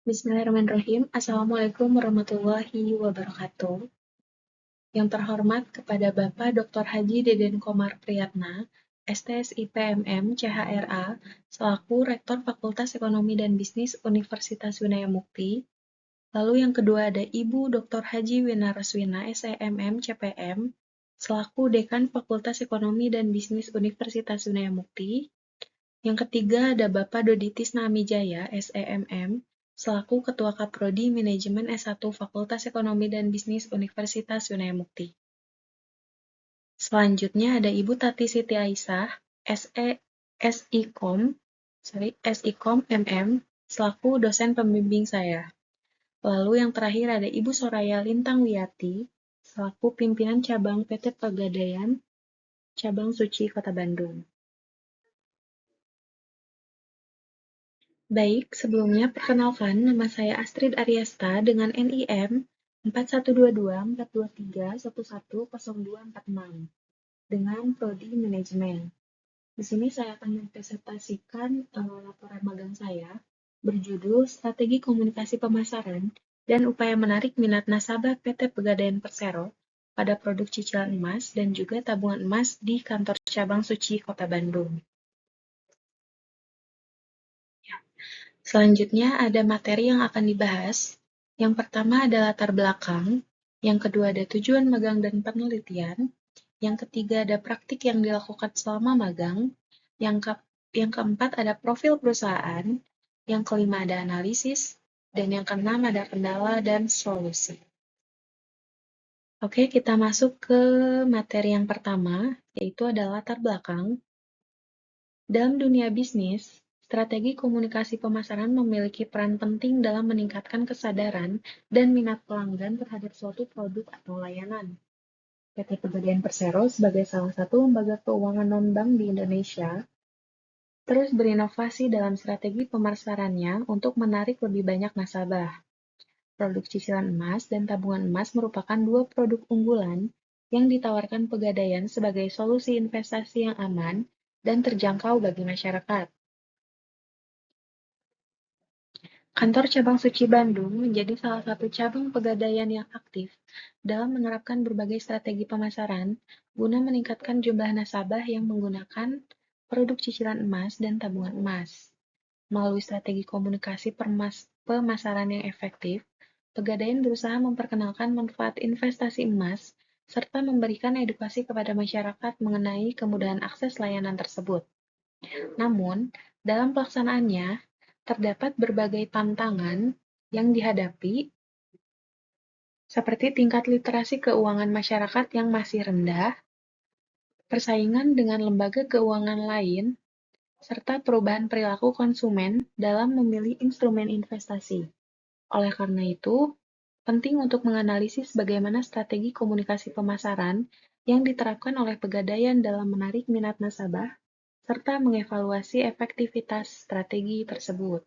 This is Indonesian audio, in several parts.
Bismillahirrahmanirrahim. Assalamualaikum warahmatullahi wabarakatuh. Yang terhormat kepada Bapak Dr. Haji Deden Komar Priyatna, STSI PMM CHRA, selaku Rektor Fakultas Ekonomi dan Bisnis Universitas Winaya Mukti. Lalu yang kedua ada Ibu Dr. Haji Winaraswina, SEMM CPM, selaku Dekan Fakultas Ekonomi dan Bisnis Universitas Winaya Mukti. Yang ketiga ada Bapak Dodi Tisna Amijaya, SEMM, selaku Ketua Kaprodi Manajemen S1 Fakultas Ekonomi dan Bisnis Universitas Winaya Mukti. Selanjutnya ada Ibu Tati Siti Aisyah, SIKOM MM, selaku dosen pembimbing saya. Lalu yang terakhir ada Ibu Soraya Lintang Wiyati, selaku pimpinan cabang PT Pegadaian, Cabang Suci Kota Bandung. Baik, sebelumnya perkenalkan nama saya Astrid Aryasta dengan NIM 41224231100246 dengan Prodi Manajemen. Di sini saya akan mempresentasikan laporan magang saya berjudul Strategi Komunikasi Pemasaran dan Upaya Menarik Minat Nasabah PT Pegadaian Persero pada produk cicilan emas dan juga tabungan emas di kantor cabang Suci Kota Bandung. Selanjutnya ada materi yang akan dibahas. Yang pertama ada latar belakang, yang kedua ada tujuan magang dan penelitian, yang ketiga ada praktik yang dilakukan selama magang, yang keempat ada profil perusahaan, yang kelima ada analisis, dan yang keenam ada kendala dan solusi. Oke, kita masuk ke materi yang pertama, yaitu ada latar belakang. Dalam dunia bisnis, strategi komunikasi pemasaran memiliki peran penting dalam meningkatkan kesadaran dan minat pelanggan terhadap suatu produk atau layanan. PT Pegadaian Persero sebagai salah satu lembaga keuangan non-bank di Indonesia terus berinovasi dalam strategi pemasarannya untuk menarik lebih banyak nasabah. Produk cicilan emas dan tabungan emas merupakan dua produk unggulan yang ditawarkan Pegadaian sebagai solusi investasi yang aman dan terjangkau bagi masyarakat. Kantor Cabang Suci Bandung menjadi salah satu cabang Pegadaian yang aktif dalam menerapkan berbagai strategi pemasaran guna meningkatkan jumlah nasabah yang menggunakan produk cicilan emas dan tabungan emas. Melalui strategi komunikasi pemasaran yang efektif, Pegadaian berusaha memperkenalkan manfaat investasi emas serta memberikan edukasi kepada masyarakat mengenai kemudahan akses layanan tersebut. Namun, dalam pelaksanaannya, terdapat berbagai tantangan yang dihadapi, seperti tingkat literasi keuangan masyarakat yang masih rendah, persaingan dengan lembaga keuangan lain, serta perubahan perilaku konsumen dalam memilih instrumen investasi. Oleh karena itu, penting untuk menganalisis bagaimana strategi komunikasi pemasaran yang diterapkan oleh Pegadaian dalam menarik minat nasabah, serta mengevaluasi efektivitas strategi tersebut.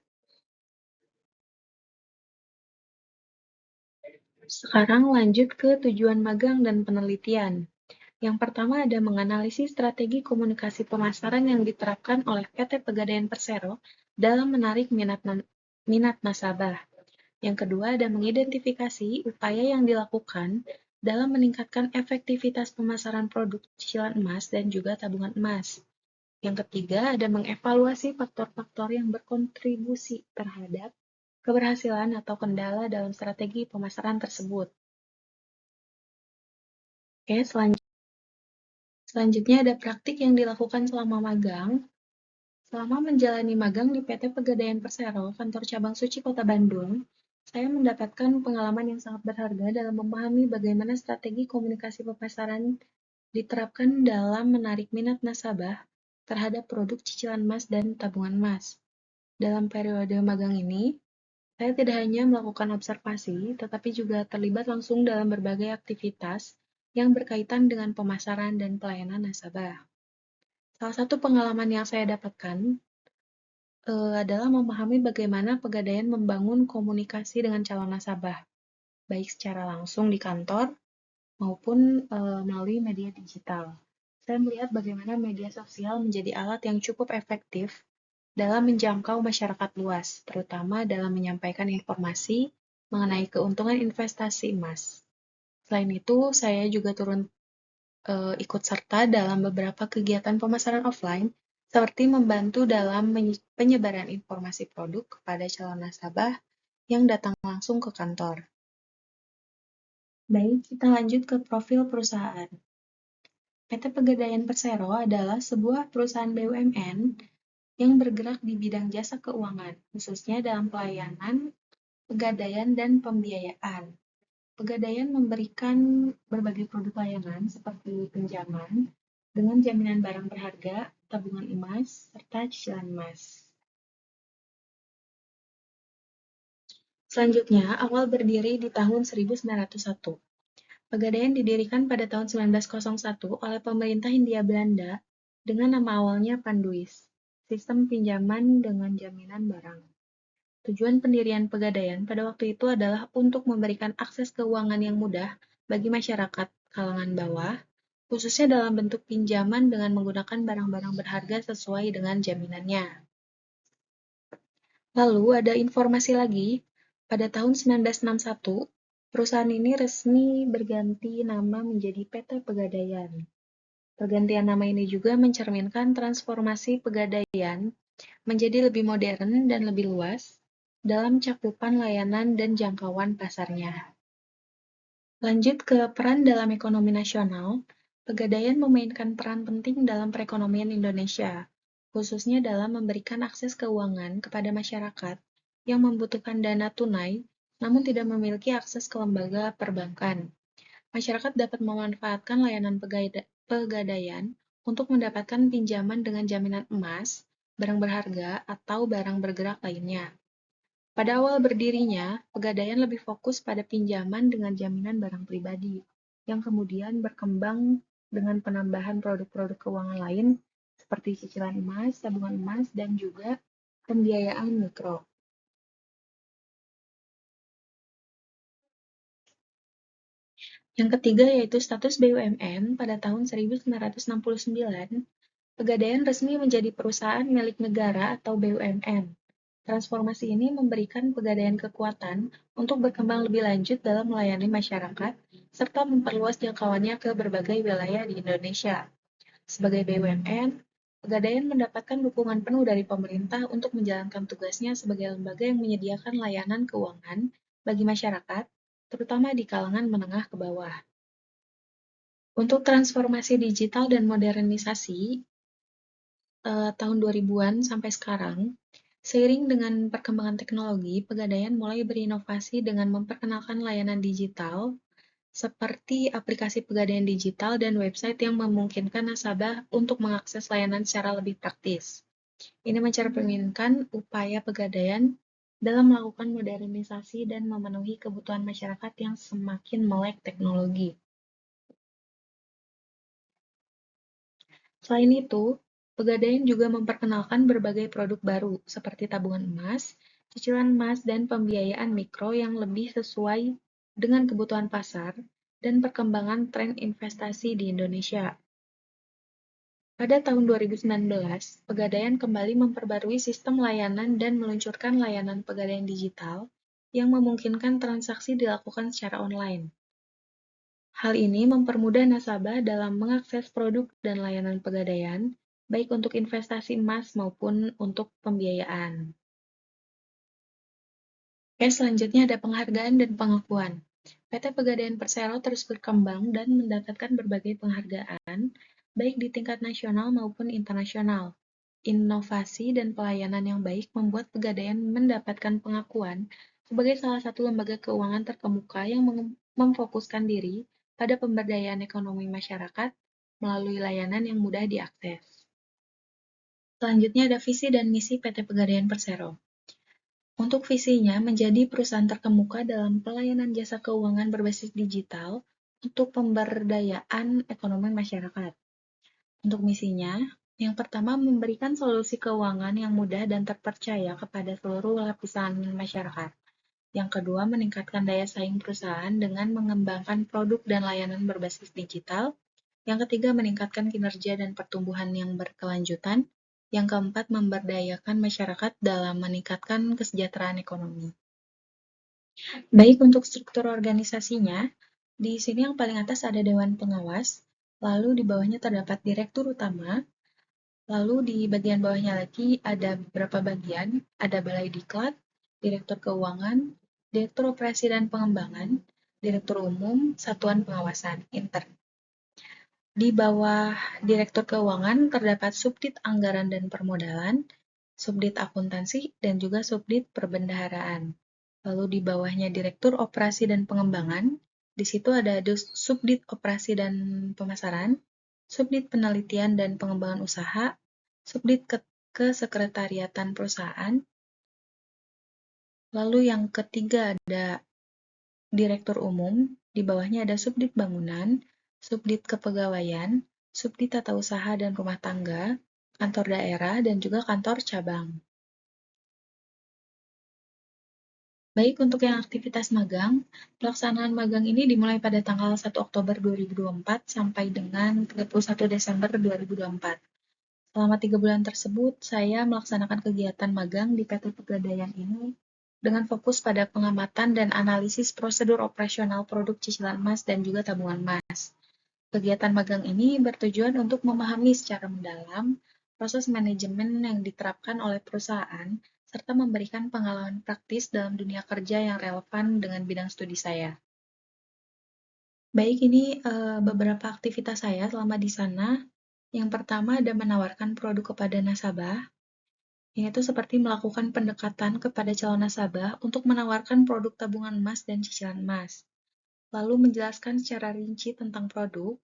Sekarang lanjut ke tujuan magang dan penelitian. Yang pertama ada menganalisis strategi komunikasi pemasaran yang diterapkan oleh PT Pegadaian Persero dalam menarik minat nasabah. Yang kedua ada mengidentifikasi upaya yang dilakukan dalam meningkatkan efektivitas pemasaran produk cicilan emas dan juga tabungan emas. Yang ketiga ada mengevaluasi faktor-faktor yang berkontribusi terhadap keberhasilan atau kendala dalam strategi pemasaran tersebut. Oke, selanjutnya ada praktik yang dilakukan selama magang. Selama menjalani magang di PT Pegadaian Persero, kantor cabang Suci Kota Bandung, saya mendapatkan pengalaman yang sangat berharga dalam memahami bagaimana strategi komunikasi pemasaran diterapkan dalam menarik minat nasabah terhadap produk cicilan emas dan tabungan emas. Dalam periode magang ini, saya tidak hanya melakukan observasi, tetapi juga terlibat langsung dalam berbagai aktivitas yang berkaitan dengan pemasaran dan pelayanan nasabah. Salah satu pengalaman yang saya dapatkan adalah memahami bagaimana Pegadaian membangun komunikasi dengan calon nasabah, baik secara langsung di kantor maupun melalui media digital. Saya melihat bagaimana media sosial menjadi alat yang cukup efektif dalam menjangkau masyarakat luas, terutama dalam menyampaikan informasi mengenai keuntungan investasi emas. Selain itu, saya juga ikut serta dalam beberapa kegiatan pemasaran offline, seperti membantu dalam penyebaran informasi produk kepada calon nasabah yang datang langsung ke kantor. Baik, kita lanjut ke profil perusahaan. PT Pegadaian Persero adalah sebuah perusahaan BUMN yang bergerak di bidang jasa keuangan, khususnya dalam pelayanan, pegadaian, dan pembiayaan. Pegadaian memberikan berbagai produk layanan seperti pinjaman dengan jaminan barang berharga, tabungan emas, serta cicilan emas. Selanjutnya, awal berdiri di tahun 1901. Pegadaian didirikan pada tahun 1901 oleh pemerintah Hindia Belanda dengan nama awalnya Panduis, sistem pinjaman dengan jaminan barang. Tujuan pendirian Pegadaian pada waktu itu adalah untuk memberikan akses keuangan yang mudah bagi masyarakat kalangan bawah, khususnya dalam bentuk pinjaman dengan menggunakan barang-barang berharga sesuai dengan jaminannya. Lalu ada informasi lagi, pada tahun 1961, perusahaan ini resmi berganti nama menjadi PT Pegadaian. Pergantian nama ini juga mencerminkan transformasi Pegadaian menjadi lebih modern dan lebih luas dalam cakupan layanan dan jangkauan pasarnya. Lanjut ke peran dalam ekonomi nasional, Pegadaian memainkan peran penting dalam perekonomian Indonesia, khususnya dalam memberikan akses keuangan kepada masyarakat yang membutuhkan dana tunai namun tidak memiliki akses ke lembaga perbankan. Masyarakat dapat memanfaatkan layanan Pegadaian untuk mendapatkan pinjaman dengan jaminan emas, barang berharga, atau barang bergerak lainnya. Pada awal berdirinya, Pegadaian lebih fokus pada pinjaman dengan jaminan barang pribadi, yang kemudian berkembang dengan penambahan produk-produk keuangan lain seperti cicilan emas, tabungan emas, dan juga pembiayaan mikro. Yang ketiga yaitu status BUMN pada tahun 1969, Pegadaian resmi menjadi perusahaan milik negara atau BUMN. Transformasi ini memberikan Pegadaian kekuatan untuk berkembang lebih lanjut dalam melayani masyarakat, serta memperluas jangkauannya ke berbagai wilayah di Indonesia. Sebagai BUMN, Pegadaian mendapatkan dukungan penuh dari pemerintah untuk menjalankan tugasnya sebagai lembaga yang menyediakan layanan keuangan bagi masyarakat, terutama di kalangan menengah ke bawah. Untuk transformasi digital dan modernisasi, tahun 2000-an sampai sekarang, seiring dengan perkembangan teknologi, Pegadaian mulai berinovasi dengan memperkenalkan layanan digital seperti aplikasi Pegadaian digital dan website yang memungkinkan nasabah untuk mengakses layanan secara lebih praktis. Ini mencerminkan upaya Pegadaian dalam melakukan modernisasi dan memenuhi kebutuhan masyarakat yang semakin melek teknologi. Selain itu, Pegadaian juga memperkenalkan berbagai produk baru seperti tabungan emas, cicilan emas, dan pembiayaan mikro yang lebih sesuai dengan kebutuhan pasar dan perkembangan tren investasi di Indonesia. Pada tahun 2019, Pegadaian kembali memperbarui sistem layanan dan meluncurkan layanan Pegadaian Digital yang memungkinkan transaksi dilakukan secara online. Hal ini mempermudah nasabah dalam mengakses produk dan layanan Pegadaian, baik untuk investasi emas maupun untuk pembiayaan. Oke, selanjutnya ada penghargaan dan pengakuan. PT Pegadaian Persero terus berkembang dan mendapatkan berbagai penghargaan, baik di tingkat nasional maupun internasional. Inovasi dan pelayanan yang baik membuat Pegadaian mendapatkan pengakuan sebagai salah satu lembaga keuangan terkemuka yang memfokuskan diri pada pemberdayaan ekonomi masyarakat melalui layanan yang mudah diakses. Selanjutnya ada visi dan misi PT Pegadaian Persero. Untuk visinya menjadi perusahaan terkemuka dalam pelayanan jasa keuangan berbasis digital untuk pemberdayaan ekonomi masyarakat. Untuk misinya, yang pertama memberikan solusi keuangan yang mudah dan terpercaya kepada seluruh lapisan masyarakat. Yang kedua, meningkatkan daya saing perusahaan dengan mengembangkan produk dan layanan berbasis digital. Yang ketiga, meningkatkan kinerja dan pertumbuhan yang berkelanjutan. Yang keempat, memberdayakan masyarakat dalam meningkatkan kesejahteraan ekonomi. Baik untuk struktur organisasinya, di sini yang paling atas ada Dewan Pengawas, lalu di bawahnya terdapat Direktur Utama, lalu di bagian bawahnya lagi ada beberapa bagian, ada Balai Diklat, Direktur Keuangan, Direktur Operasi dan Pengembangan, Direktur Umum, Satuan Pengawasan, Intern. Di bawah Direktur Keuangan terdapat Subdit Anggaran dan Permodalan, Subdit Akuntansi, dan juga Subdit Perbendaharaan. Lalu di bawahnya Direktur Operasi dan Pengembangan, di situ ada Subdit Operasi dan Pemasaran, Subdit Penelitian dan Pengembangan Usaha, Subdit Kesekretariatan Perusahaan. Lalu yang ketiga ada Direktur Umum, di bawahnya ada Subdit Bangunan, Subdit Kepegawaian, Subdit Tata Usaha dan Rumah Tangga, Kantor Daerah, dan juga Kantor Cabang. Baik, untuk yang aktivitas magang, pelaksanaan magang ini dimulai pada tanggal 1 Oktober 2024 sampai dengan 31 Desember 2024. Selama 3 bulan tersebut, saya melaksanakan kegiatan magang di PT Pegadaian ini dengan fokus pada pengamatan dan analisis prosedur operasional produk cicilan emas dan juga tabungan emas. Kegiatan magang ini bertujuan untuk memahami secara mendalam proses manajemen yang diterapkan oleh perusahaan serta memberikan pengalaman praktis dalam dunia kerja yang relevan dengan bidang studi saya. Baik, ini beberapa aktivitas saya selama di sana. Yang pertama ada menawarkan produk kepada nasabah, yaitu seperti melakukan pendekatan kepada calon nasabah untuk menawarkan produk tabungan emas dan cicilan emas. Lalu menjelaskan secara rinci tentang produk,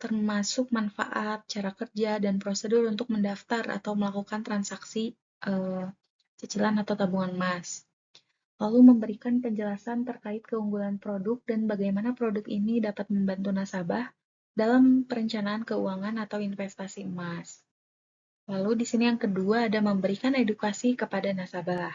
termasuk manfaat, cara kerja, dan prosedur untuk mendaftar atau melakukan transaksi cicilan atau tabungan emas. Lalu memberikan penjelasan terkait keunggulan produk dan bagaimana produk ini dapat membantu nasabah dalam perencanaan keuangan atau investasi emas. Lalu di sini yang kedua ada memberikan edukasi kepada nasabah.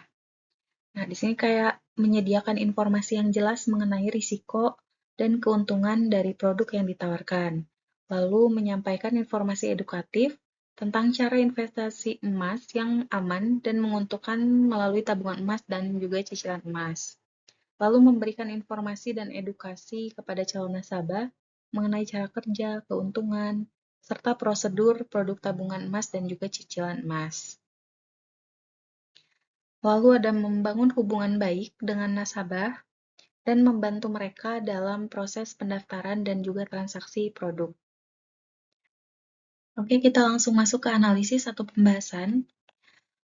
Nah, di sini kayak menyediakan informasi yang jelas mengenai risiko dan keuntungan dari produk yang ditawarkan. Lalu menyampaikan informasi edukatif tentang cara investasi emas yang aman dan menguntungkan melalui tabungan emas dan juga cicilan emas. Lalu memberikan informasi dan edukasi kepada calon nasabah mengenai cara kerja, keuntungan, serta prosedur produk tabungan emas dan juga cicilan emas. Lalu ada membangun hubungan baik dengan nasabah dan membantu mereka dalam proses pendaftaran dan juga transaksi produk. Oke, kita langsung masuk ke analisis atau pembahasan.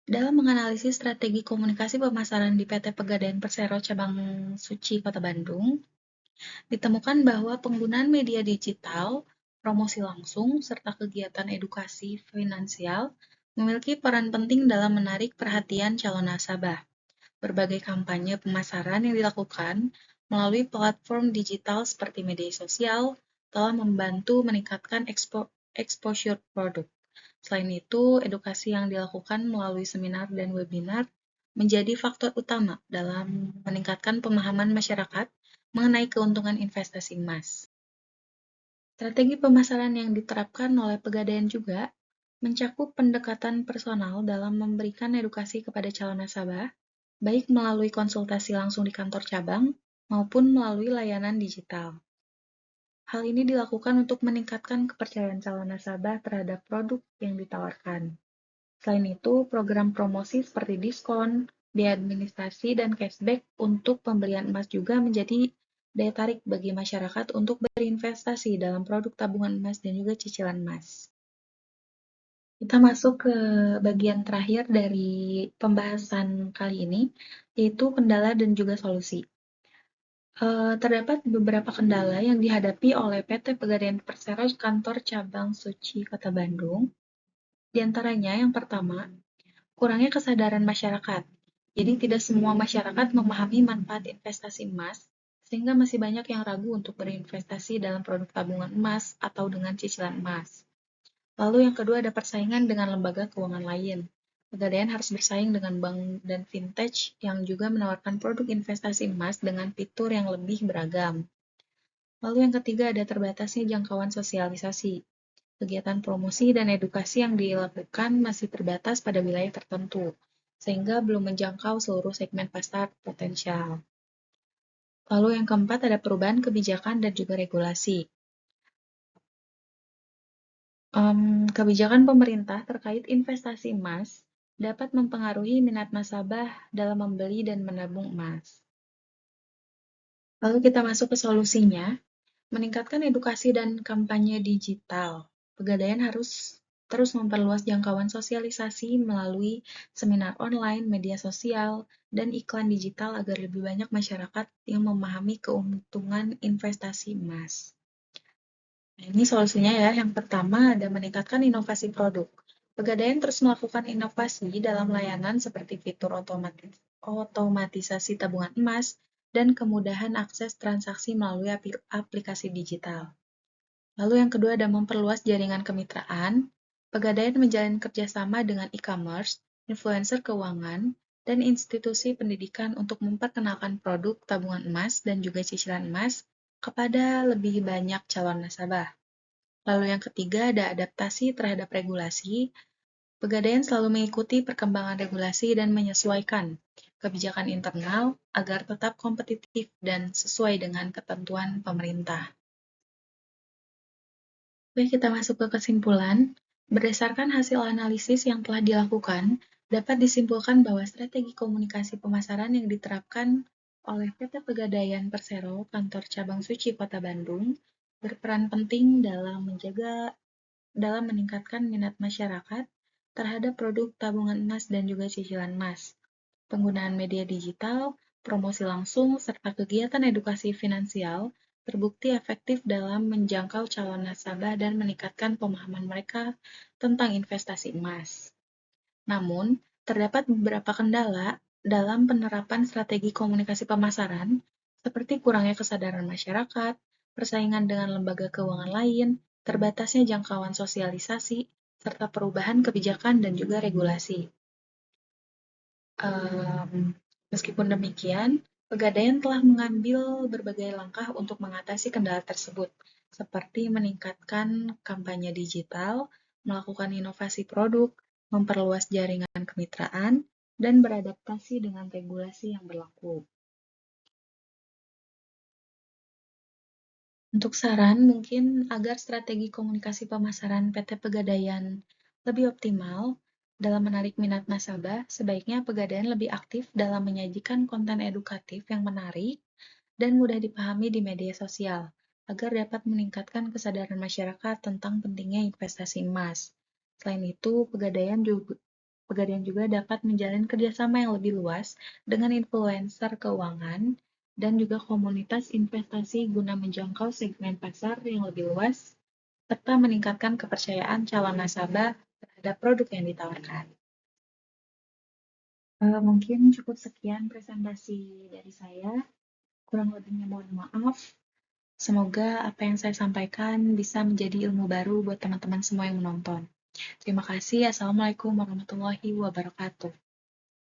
Dalam menganalisis strategi komunikasi pemasaran di PT Pegadaian Persero Cabang Suci Kota Bandung, ditemukan bahwa penggunaan media digital, promosi langsung, serta kegiatan edukasi finansial memiliki peran penting dalam menarik perhatian calon nasabah. Berbagai kampanye pemasaran yang dilakukan melalui platform digital seperti media sosial telah membantu meningkatkan exposure produk. Selain itu, edukasi yang dilakukan melalui seminar dan webinar menjadi faktor utama dalam meningkatkan pemahaman masyarakat mengenai keuntungan investasi emas. Strategi pemasaran yang diterapkan oleh Pegadaian juga mencakup pendekatan personal dalam memberikan edukasi kepada calon nasabah, baik melalui konsultasi langsung di kantor cabang maupun melalui layanan digital. Hal ini dilakukan untuk meningkatkan kepercayaan calon nasabah terhadap produk yang ditawarkan. Selain itu, program promosi seperti diskon, biaya administrasi, dan cashback untuk pembelian emas juga menjadi daya tarik bagi masyarakat untuk berinvestasi dalam produk tabungan emas dan juga cicilan emas. Kita masuk ke bagian terakhir dari pembahasan kali ini, yaitu kendala dan juga solusi. Terdapat beberapa kendala yang dihadapi oleh PT Pegadaian Persero Kantor Cabang Suci Kota Bandung. Di antaranya yang pertama, kurangnya kesadaran masyarakat. Jadi tidak semua masyarakat memahami manfaat investasi emas, sehingga masih banyak yang ragu untuk berinvestasi dalam produk tabungan emas atau dengan cicilan emas. Lalu yang kedua ada persaingan dengan lembaga keuangan lain. Pegadaian harus bersaing dengan bank dan vintage yang juga menawarkan produk investasi emas dengan fitur yang lebih beragam. Lalu yang ketiga ada terbatasnya jangkauan sosialisasi. kegiatan promosi dan edukasi yang dilakukan masih terbatas pada wilayah tertentu, sehingga belum menjangkau seluruh segmen pasar potensial. Lalu yang keempat ada perubahan kebijakan dan juga regulasi. Kebijakan pemerintah terkait investasi emas dapat mempengaruhi minat nasabah dalam membeli dan menabung emas. Lalu kita masuk ke solusinya, meningkatkan edukasi dan kampanye digital. Pegadaian harus terus memperluas jangkauan sosialisasi melalui seminar online, media sosial, dan iklan digital agar lebih banyak masyarakat yang memahami keuntungan investasi emas. Nah, ini solusinya ya. Yang pertama ada meningkatkan inovasi produk. Pegadaian terus melakukan inovasi dalam layanan seperti fitur otomatisasi tabungan emas dan kemudahan akses transaksi melalui aplikasi digital. Lalu yang kedua ada memperluas jaringan kemitraan. Pegadaian menjalin kerjasama dengan e-commerce, influencer keuangan, dan institusi pendidikan untuk memperkenalkan produk tabungan emas dan juga cicilan emas kepada lebih banyak calon nasabah. Lalu yang ketiga ada adaptasi terhadap regulasi. Pegadaian selalu mengikuti perkembangan regulasi dan menyesuaikan kebijakan internal agar tetap kompetitif dan sesuai dengan ketentuan pemerintah. Oke, kita masuk ke kesimpulan. Berdasarkan hasil analisis yang telah dilakukan, dapat disimpulkan bahwa strategi komunikasi pemasaran yang diterapkan oleh PT Pegadaian Persero Kantor Cabang Suci Kota Bandung berperan penting dalam meningkatkan minat masyarakat terhadap produk tabungan emas dan juga cicilan emas. Penggunaan media digital, promosi langsung, serta kegiatan edukasi finansial terbukti efektif dalam menjangkau calon nasabah dan meningkatkan pemahaman mereka tentang investasi emas. Namun, terdapat beberapa kendala dalam penerapan strategi komunikasi pemasaran, seperti kurangnya kesadaran masyarakat, persaingan dengan lembaga keuangan lain, terbatasnya jangkauan sosialisasi, serta perubahan kebijakan dan juga regulasi. Meskipun demikian, Pegadaian telah mengambil berbagai langkah untuk mengatasi kendala tersebut, seperti meningkatkan kampanye digital, melakukan inovasi produk, memperluas jaringan kemitraan, dan beradaptasi dengan regulasi yang berlaku. Untuk saran, mungkin agar strategi komunikasi pemasaran PT Pegadaian lebih optimal dalam menarik minat nasabah, sebaiknya Pegadaian lebih aktif dalam menyajikan konten edukatif yang menarik dan mudah dipahami di media sosial, agar dapat meningkatkan kesadaran masyarakat tentang pentingnya investasi emas. Selain itu, Pegadaian juga dapat menjalin kerjasama yang lebih luas dengan influencer keuangan dan juga komunitas investasi guna menjangkau segmen pasar yang lebih luas, serta meningkatkan kepercayaan calon nasabah terhadap produk yang ditawarkan. Mungkin cukup sekian presentasi dari saya. Kurang lebihnya mohon maaf. Semoga apa yang saya sampaikan bisa menjadi ilmu baru buat teman-teman semua yang menonton. Terima kasih. Assalamualaikum warahmatullahi wabarakatuh.